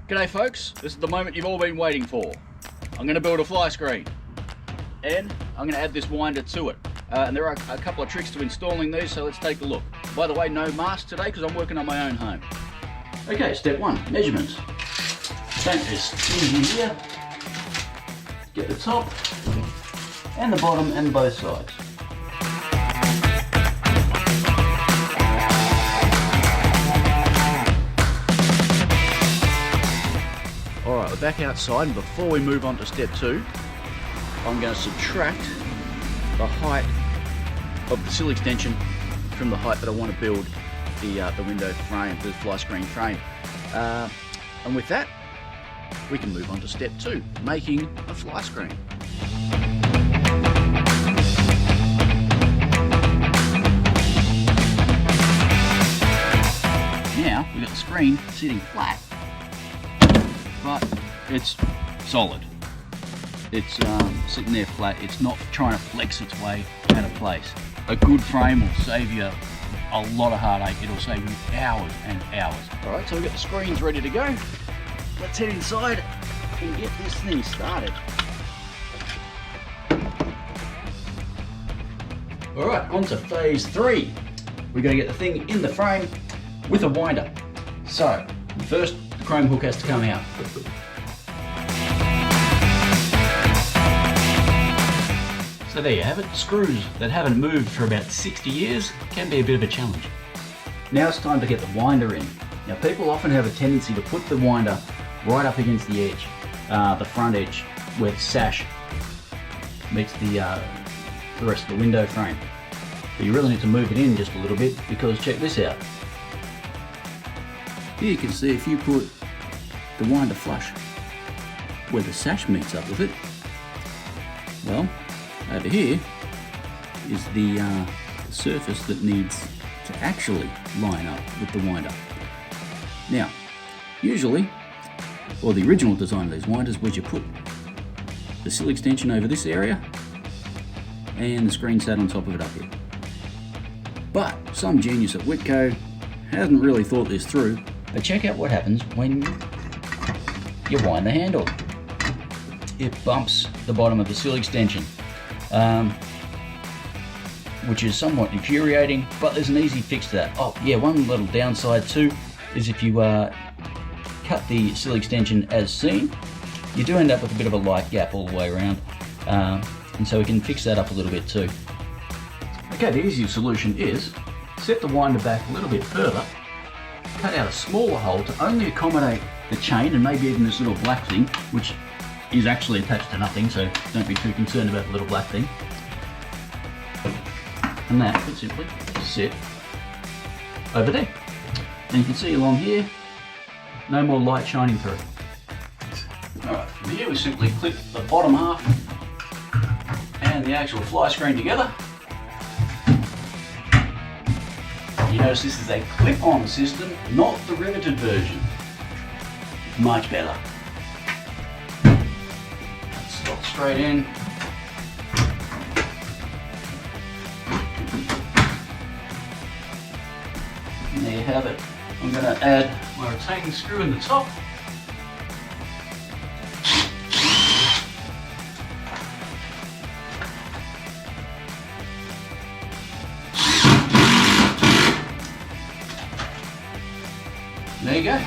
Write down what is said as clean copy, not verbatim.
G'day folks, this is the moment you've all been waiting for. I'm going to build a fly screen and I'm going to add this winder to it. And there are a couple of tricks to installing these, so let's take a look. By the way, no mask today because I'm working on my own home. Okay, step one, measurements. Take this in here, get the top and the bottom and both sides. Alright, we're back outside, and before we move on to step two, I'm going to subtract the height of the sill extension from the height that I want to build the window frame, the fly screen frame. And with that, we can move on to step two, making a fly screen. Now, we've got the screen sitting flat, but it's solid. It's sitting there flat. It's not trying to flex its way out of place. A good frame will save you a lot of heartache. It'll save you hours and hours. All right, so we've got the screens ready to go. Let's head inside and get this thing started. All right, on to phase three. We're going to get the thing in the frame with a winder. So first, the chrome hook has to come out. So there you have it. Screws that haven't moved for about 60 years can be a bit of a challenge. Now it's time to get the winder in. Now people often have a tendency to put the winder right up against the edge, the front edge, where the sash meets the rest of the window frame. But you really need to move it in just a little bit, because check this out. Here you can see if you put the winder flush where the sash meets up with it, well, over here is the surface that needs to actually line up with the winder. Now, usually, or the original design of these winders was you put the sill extension over this area and the screen sat on top of it up here. But some genius at Whitco hasn't really thought this through. But check out what happens when you wind the handle. It bumps the bottom of the sill extension, which is somewhat infuriating, but there's an easy fix to that. Oh yeah, one little downside too is if you cut the sill extension as seen, you do end up with a bit of a light gap all the way around, and so we can fix that up a little bit too. Okay, the easiest solution is set the winder back a little bit further, cut out a smaller hole to only accommodate the chain and maybe even this little black thing, which is actually attached to nothing, so don't be too concerned about the little black thing. And that would simply sit over there. And you can see along here, no more light shining through. Alright, from here we simply clip the bottom half and the actual fly screen together. You notice this is a clip-on system, not the riveted version. Much better. Slot straight in. And there you have it. I'm going to add my retaining screw in the top. There you go.